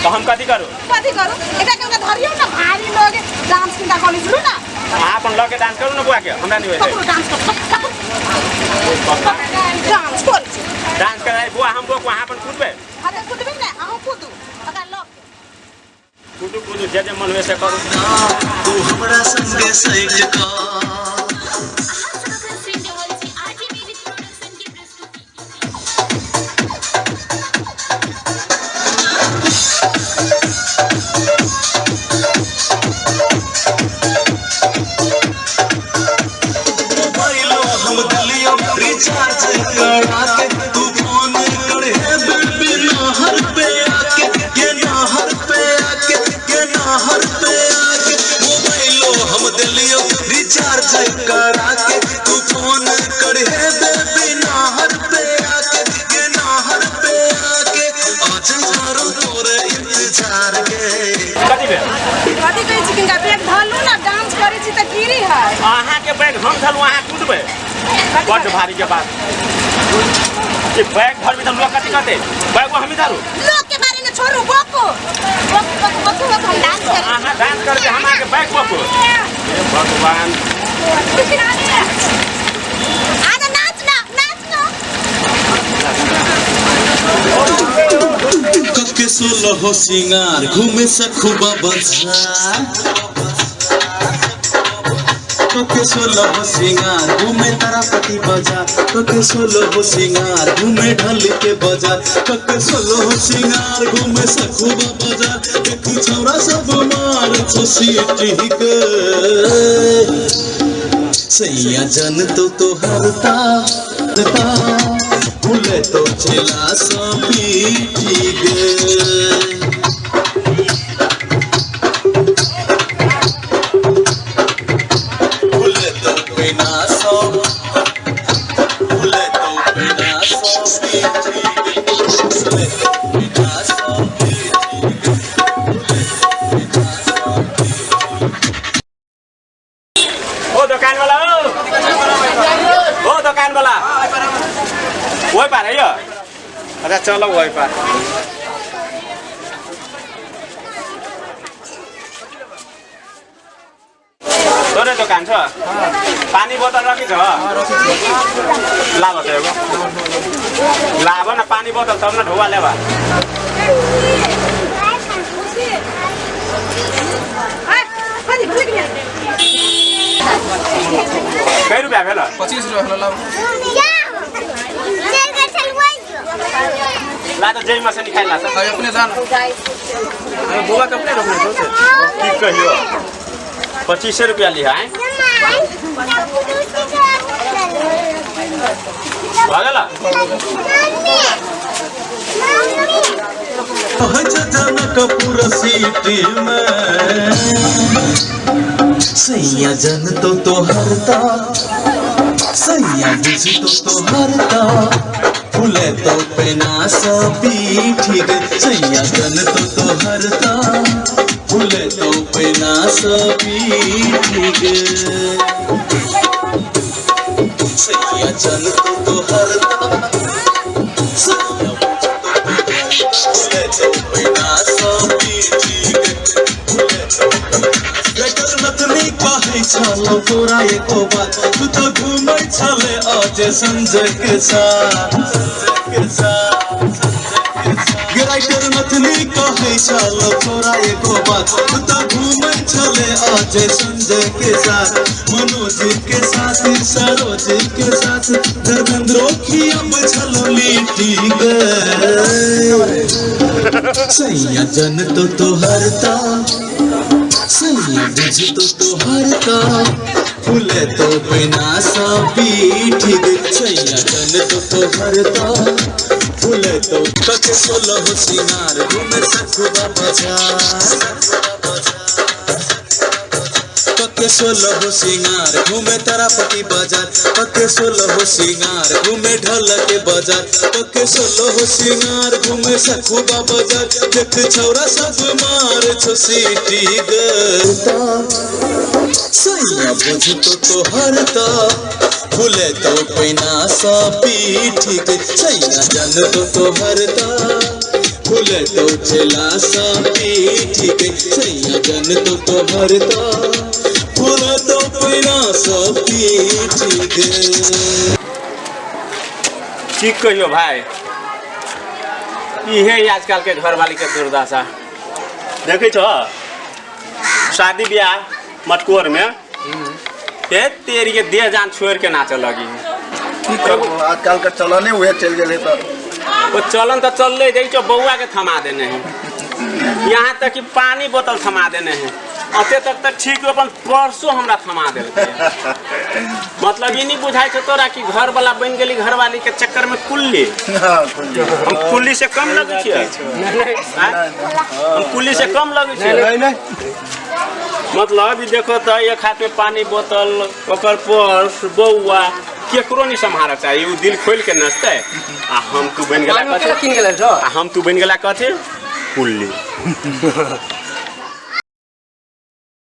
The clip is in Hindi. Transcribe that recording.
तो हम कथी करू एटा के धरियो ना भारी लोग डांस किनका कॉलेज लू ना अपन लग के डांस करू ना बुआ के हमरा नहीं होय डांस कर डांस कर डांस कराई बुआ हम लोग वहां अपन कूदबे अरे कूदबे ना हम कूदू पता लो कूदू जे मन में से करू तू हमरा संगे सैज का बड़ भारी के बात ये बैग भर भी हम लोग कथी करते बैग को हम ही धरू लोग के बारे में छोड़ू बको हम डांस कर हां डांस करके हम आके बैग बको हे भगवान आजा नाच ना कके सोलह सिंगार घूमे सखुबा बाजार कके सोलह सिंगार घूमे तारापति बाजार कके सोलह सिंगार घूमे ढल के बाजार कके सोलह सिंगार घूमे सखुबा बाजार एक छौरा सब मार सीटी के सैया जन तो हरता भूले तो चला सब पीटी गे वही पार है यो अच्छा चलो वही पार तोरे दुकान छ पानी बोतल रखी छ लाभ छ एगो लाभ न पानी बोतल तब न ढोवा लेबा कै रुपया भेल 25 रुपया भेल लाभ ला तो जय मसे निकाल ला अपने जान बुआ कपने रोकने छौ की कहियो 25 रुपया लिया है भागला कपूर सीटी में सैया जन तो हरता सैया बुझी तो हरता फूले तो पेना सा पीठी गे सैया जन तो हरता फूले तो पैना पीठ गे सैया जन तो हरता सैया फूले तो पैना पीठ गे नतनी कहे छलो तोरा एको बात तू तो घूमै छले अजय संजय के साथ राइटर नतनी कहे छलो तोरा एको बात तू तो घूमै छले अजय संजय के साथ मनोज के साथ सरोज के साथ धर्मेंद्र की अब छलो लिट्टी गे सैया जन तो हरता सैया बुझ तो हरता फूले तो बिना पीठ गे सैया जन तो हरता फूले तो कके सोलह सिंगार घूमे सखुबा बाजार कके सोलह सिंगार घूमे तारापति बाजार कके सोलह सिंगार घूमे ढल के बाजार कके सोलह सिंगार घूमे सखुबा बाजार देख छौरा सब मार छो सीटी गता सैया बुझ तो हरता फूले तो पैना पीठ गे सैया जन तो हरता फूले तो ठेला पीठ गे सैया जन तो हरता फूले तो पैना पीठ गे ठीक कहियो भाई इहे आजकल के घरवाली के दुर्दशा देखे छो शादी ब्याह मटकोर में तेरी के देह जान छोड़ के नाच लगी आजकल का चलने हुए चल गए तो वो चलन तो चल ले जाई बउआ के थमा देने हैं यहाँ तक कि पानी बोतल थमा देने हैं अते तक तो ठीक हो अपन परसों हमरा थमा दे मतलब ये नहीं बुझाई छो तोरा कि घर वाला बन गेली घरवाली के चक्कर में कुल्ली हम कुल्ली से कम लगे छिए हम कुल्ली से कम लगे छिए मतलब अभी देखो तो एक हाथ में पानी बोतल ओकर पर्स बउआ केकरो नहीं संभाल चाहिए वो दिल खोल के नचते आ हम तू बन गेला कथे कुल्ली